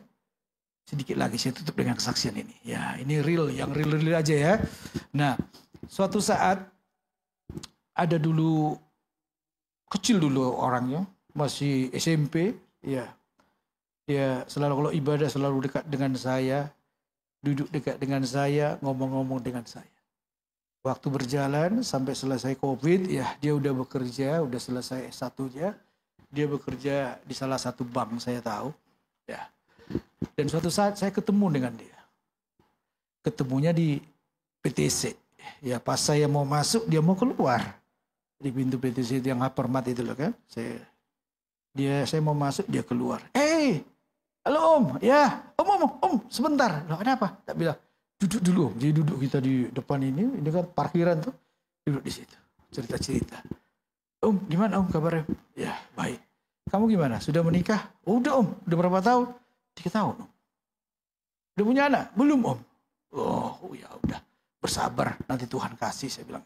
Sedikit lagi saya tutup dengan kesaksian ini. Ya, ini real, yang real aja ya. Nah, suatu saat ada dulu, kecil dulu orangnya, masih SMP, ya. Dia selalu kalau ibadah selalu dekat dengan saya, duduk dekat dengan saya, ngomong-ngomong dengan saya. Waktu berjalan sampai selesai COVID, ya dia udah bekerja, udah selesai S1-nya. Dia bekerja di salah satu bank, saya tahu. Ya. Dan suatu saat saya ketemu dengan dia. Ketemunya di PTC. Ya pas saya mau masuk, dia mau keluar. Di pintu PTC itu yang Hypermart itu loh kan. Saya mau masuk, dia keluar. Halo Om, ya Om, sebentar. Loh, kenapa? Tak bilang, duduk dulu Om. Jadi duduk kita di depan ini kan parkiran tuh. Duduk di situ, cerita-cerita. Om, gimana Om kabarnya? Ya, baik. Kamu gimana? Sudah menikah? Oh, udah Om, udah berapa tahun? 3 tahun Om. Udah punya anak? Belum Om. Oh ya udah, bersabar, nanti Tuhan kasih, saya bilang.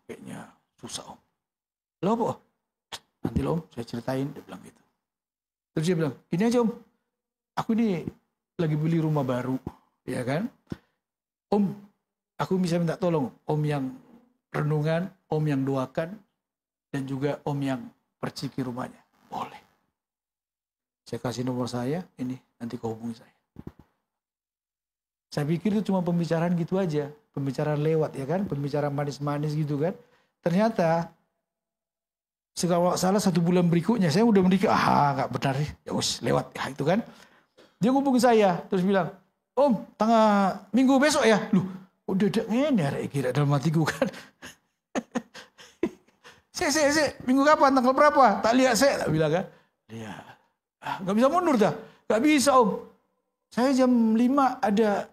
Kayaknya susah Om. Loh apa? Nanti loh Om, saya ceritain, dia bilang gitu. Terus dia bilang, gini aja Om, aku ini lagi beli rumah baru, ya kan? Om, aku bisa minta tolong Om yang renungan, Om yang doakan, dan juga Om yang perciki rumahnya. Boleh. Saya kasih nomor saya, ini nanti kau hubungi saya. Saya pikir itu cuma pembicaraan gitu aja, pembicaraan lewat ya kan, pembicaraan manis-manis gitu kan. Ternyata kalau salah 1 bulan berikutnya saya udah menikah, nggak benar ya us lewat ya itu kan. Dia hubungi saya terus bilang, Om tanggal Minggu besok ya, lu udah ngene kira dalam hatiku kan. Saya Minggu kapan tanggal berapa? Tak lihat saya, tak bilang kan. Lihat, nggak bisa mundur dah, nggak bisa Om. Saya jam 5 ada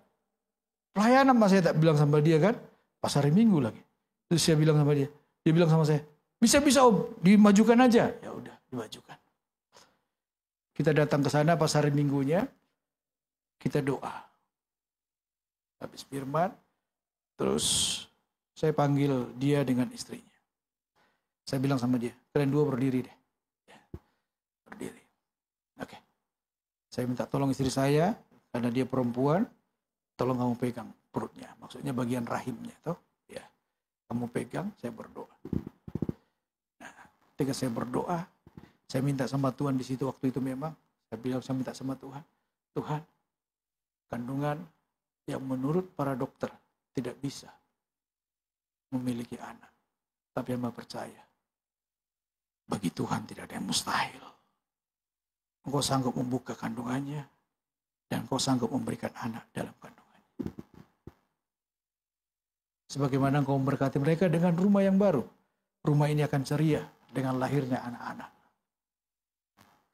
pelayanan, mas saya tak bilang sama dia kan, pas hari Minggu lagi. Terus saya bilang sama dia bilang sama saya, bisa Om, dimajukan aja. Ya udah, dimajukan. Kita datang ke sana pas hari Minggunya, kita doa. Habis firman, terus saya panggil dia dengan istrinya. Saya bilang sama dia, kalian dua berdiri deh. Ya, berdiri. Oke. Saya minta tolong istri saya, karena dia perempuan, tolong kamu pegang perutnya. Maksudnya bagian rahimnya, toh? Ya. Kamu pegang, saya berdoa. Nah, ketika saya berdoa, saya minta sama Tuhan di situ waktu itu memang. Saya minta sama Tuhan. Tuhan, kandungan yang menurut para dokter tidak bisa memiliki anak. Tapi hamba percaya, bagi Tuhan tidak ada yang mustahil. Engkau sanggup membuka kandungannya, dan engkau sanggup memberikan anak dalam kandungannya. Sebagaimana engkau memberkati mereka dengan rumah yang baru. Rumah ini akan ceria dengan lahirnya anak-anak.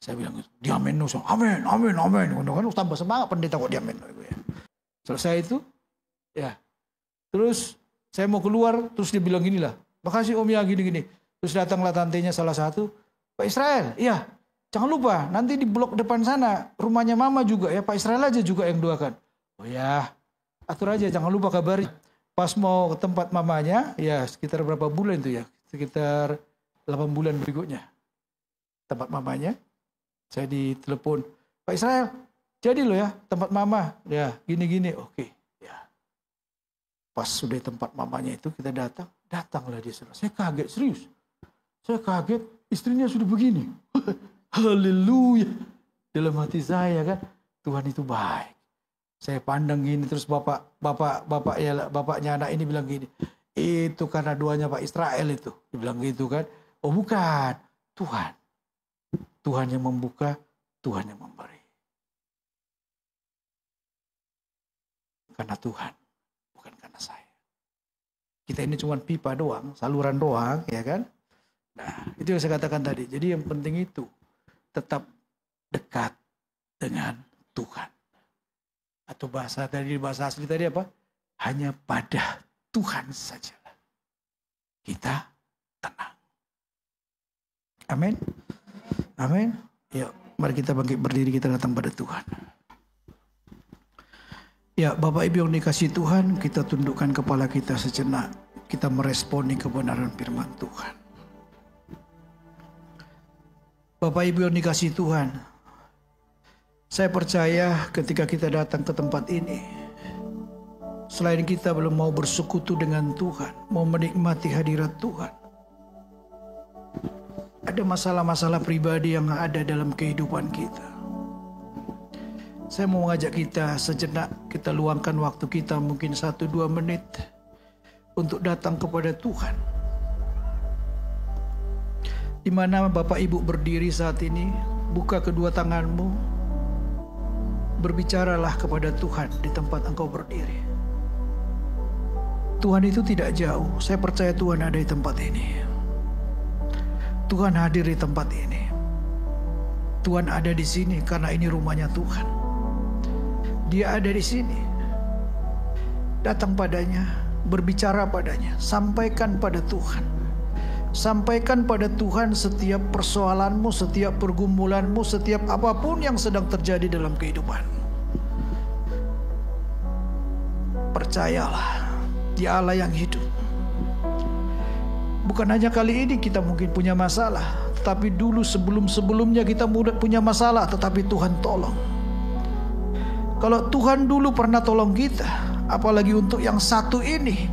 Saya bilang, diamin nu, amin, amin, amin. Kan tambah semangat pendeta kok diamin. Selesai itu, ya. Terus saya mau keluar, terus dia bilang ginilah, makasih Om ya gini-gini. Terus datanglah tantenya salah satu, Pak Israel, iya, jangan lupa nanti di blok depan sana rumahnya Mama juga ya, Pak Israel aja juga yang doakan. Oh ya, atur aja, jangan lupa kabari. Pas mau ke tempat mamanya, ya sekitar berapa bulan itu ya, sekitar 8 bulan berikutnya. Tempat mamanya, saya ditelepon, Pak Israel, jadi loh ya tempat Mama, ya gini-gini, oke. Ya. Pas sudah tempat mamanya itu kita datanglah dia. Saya kaget serius. Saya kaget, istrinya sudah begini. Haleluya. Dalam hati saya kan, Tuhan itu baik. Saya pandang gini, terus bapaknya anak ini bilang gini, itu karena doanya Pak Israel itu. Dia bilang gitu kan. Oh bukan, Tuhan. Tuhan yang membuka, Tuhan yang memberi. Karena Tuhan, bukan karena saya. Kita ini cuma pipa doang, saluran doang, ya kan? Nah, itu yang saya katakan tadi. Jadi yang penting itu tetap dekat dengan Tuhan. Atau bahasa asli tadi apa? Hanya pada Tuhan saja kita tenang. Amin. Amin. Ya, mari kita bangkit berdiri, kita datang pada Tuhan. Ya, Bapak Ibu yang dikasihi Tuhan, kita tundukkan kepala kita sejenak. Kita meresponi kebenaran firman Tuhan. Bapak Ibu yang dikasihi Tuhan, saya percaya ketika kita datang ke tempat ini, selain kita belum mau bersekutu dengan Tuhan, mau menikmati hadirat Tuhan, ada masalah-masalah pribadi yang ada dalam kehidupan kita. Saya mau mengajak kita sejenak, kita luangkan waktu kita mungkin 1-2 menit untuk datang kepada Tuhan. Di mana Bapak Ibu berdiri saat ini, buka kedua tanganmu, berbicaralah kepada Tuhan di tempat engkau berdiri. Tuhan itu tidak jauh, saya percaya Tuhan ada di tempat ini. Tuhan hadir di tempat ini. Tuhan ada di sini karena ini rumahnya Tuhan. Dia ada di sini. Datang padanya, berbicara padanya, sampaikan pada Tuhan. Sampaikan pada Tuhan setiap persoalanmu, setiap pergumulanmu, setiap apapun yang sedang terjadi dalam kehidupan. Percayalah, Dia Allah yang hidup. Bukan hanya kali ini kita mungkin punya masalah, Tetapi dulu sebelum-sebelumnya kita punya masalah, tetapi Tuhan tolong. Kalau Tuhan dulu pernah tolong kita, apalagi untuk yang satu ini.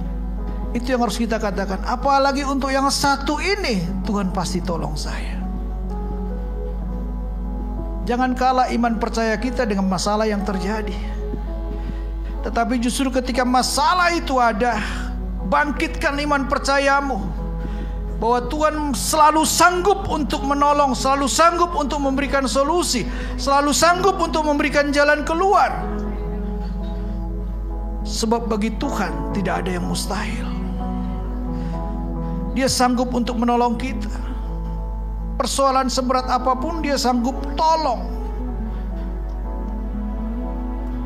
Itu yang harus kita katakan. Apalagi untuk yang satu ini, Tuhan pasti tolong saya. Jangan kalah iman percaya kita dengan masalah yang terjadi. Tetapi justru ketika masalah itu ada, bangkitkan iman percayamu. Bahwa Tuhan selalu sanggup untuk menolong, selalu sanggup untuk memberikan solusi, selalu sanggup untuk memberikan jalan keluar. Sebab bagi Tuhan tidak ada yang mustahil. Dia sanggup untuk menolong kita. Persoalan seberat apapun Dia sanggup tolong.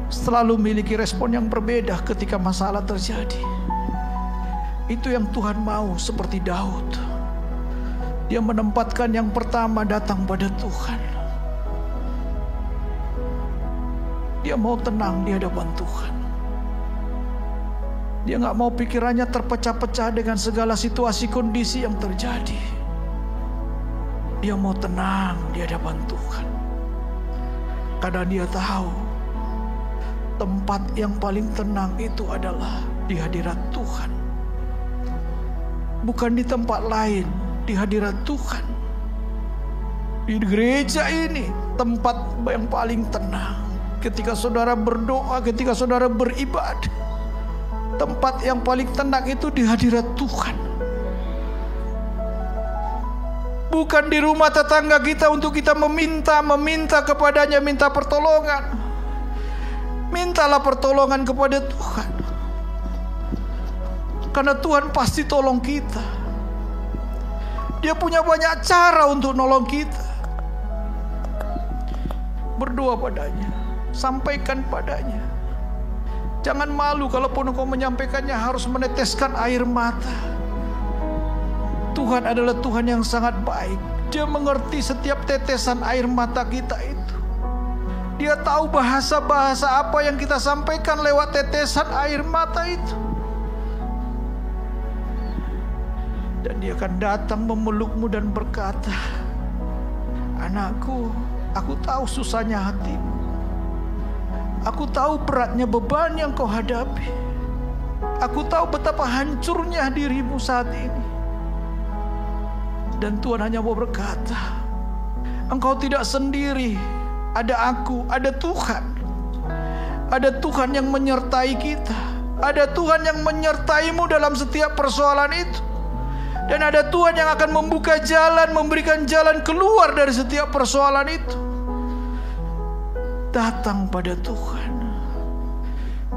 Selalu memiliki respon yang berbeda ketika masalah terjadi. Itu yang Tuhan mau, seperti Daud. Dia menempatkan yang pertama datang pada Tuhan. Dia mau tenang di hadapan Tuhan. Dia gak mau pikirannya terpecah-pecah dengan segala situasi kondisi yang terjadi. Dia mau tenang di hadapan Tuhan. Karena dia tahu tempat yang paling tenang itu adalah di hadirat Tuhan. Bukan di tempat lain, di hadirat Tuhan. Di gereja ini tempat yang paling tenang. Ketika saudara berdoa, ketika saudara beribadah, tempat yang paling tenang itu di hadirat Tuhan. Bukan di rumah tetangga kita untuk kita meminta kepadanya, minta pertolongan. Mintalah pertolongan kepada Tuhan. Karena Tuhan pasti tolong kita. Dia punya banyak cara untuk nolong kita. Berdoa padanya, sampaikan padanya. Jangan malu kalaupun engkau menyampaikannya harus meneteskan air mata. Tuhan adalah Tuhan yang sangat baik. Dia mengerti setiap tetesan air mata kita itu. Dia tahu bahasa-bahasa apa yang kita sampaikan lewat tetesan air mata itu. Dan Dia akan datang memelukmu dan berkata, "Anakku, aku tahu susahnya hatimu. Aku tahu beratnya beban yang kau hadapi. Aku tahu betapa hancurnya dirimu saat ini." Dan Tuhan hanya mau berkata, engkau tidak sendiri. Ada aku, ada Tuhan. Ada Tuhan yang menyertai kita. Ada Tuhan yang menyertaimu dalam setiap persoalan itu. Dan ada Tuhan yang akan membuka jalan, memberikan jalan keluar dari setiap persoalan itu. Datang pada Tuhan.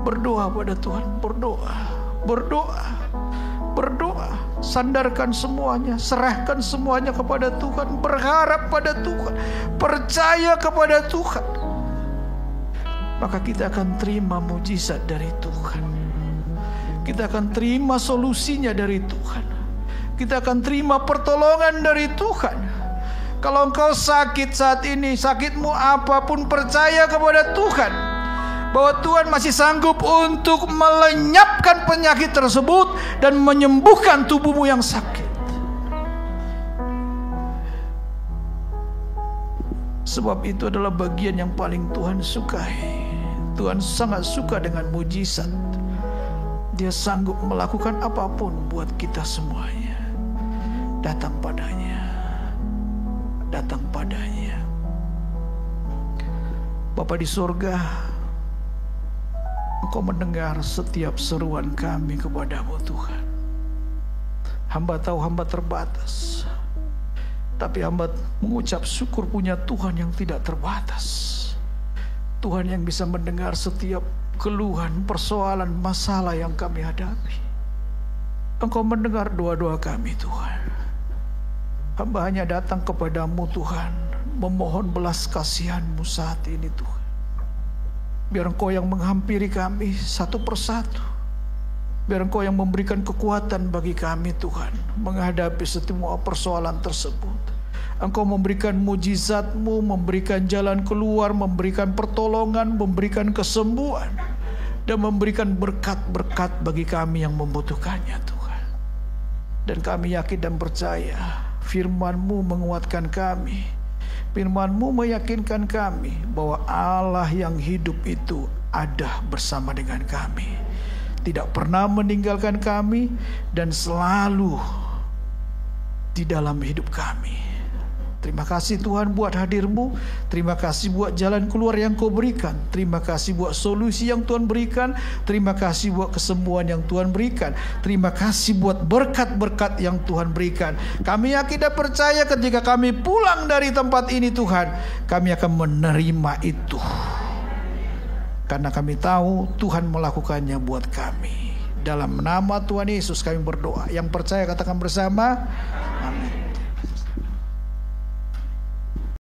Berdoa pada Tuhan, berdoa. Sandarkan semuanya, serahkan semuanya kepada Tuhan, berharap pada Tuhan, percaya kepada Tuhan. Maka kita akan terima mujizat dari Tuhan. Kita akan terima solusinya dari Tuhan. Kita akan terima pertolongan dari Tuhan. Kalau engkau sakit saat ini, sakitmu apapun, percaya kepada Tuhan bahwa Tuhan masih sanggup untuk melenyapkan penyakit tersebut dan menyembuhkan tubuhmu yang sakit. Sebab itu adalah bagian yang paling Tuhan sukai. Tuhan sangat suka dengan mujizat. Dia sanggup melakukan apapun buat kita semuanya. Datang padanya. Datang padanya. Bapa di surga, Engkau mendengar setiap seruan kami kepadamu Tuhan. Hamba tahu hamba terbatas, tapi hamba mengucap syukur punya Tuhan yang tidak terbatas. Tuhan yang bisa mendengar setiap keluhan, persoalan, masalah yang kami hadapi. Engkau mendengar doa-doa kami Tuhan. Hamba hanya datang kepadamu Tuhan, memohon belas kasihan-Mu saat ini Tuhan. Biar Engkau yang menghampiri kami satu persatu. Biar Engkau yang memberikan kekuatan bagi kami Tuhan, menghadapi semua persoalan tersebut. Engkau memberikan mujizat-Mu, memberikan jalan keluar, memberikan pertolongan, memberikan kesembuhan, dan memberikan berkat-berkat bagi kami yang membutuhkannya Tuhan. Dan kami yakin dan percaya Firman-Mu menguatkan kami. Firman-Mu meyakinkan kami bahwa Allah yang hidup itu ada bersama dengan kami, tidak pernah meninggalkan kami, dan selalu di dalam hidup kami. Terima kasih Tuhan buat hadir-Mu. Terima kasih buat jalan keluar yang Kau berikan. Terima kasih buat solusi yang Tuhan berikan. Terima kasih buat kesembuhan yang Tuhan berikan. Terima kasih buat berkat-berkat yang Tuhan berikan. Kami yakin dan percaya ketika kami pulang dari tempat ini Tuhan, kami akan menerima itu. Karena kami tahu Tuhan melakukannya buat kami. Dalam nama Tuhan Yesus kami berdoa. Yang percaya katakan bersama.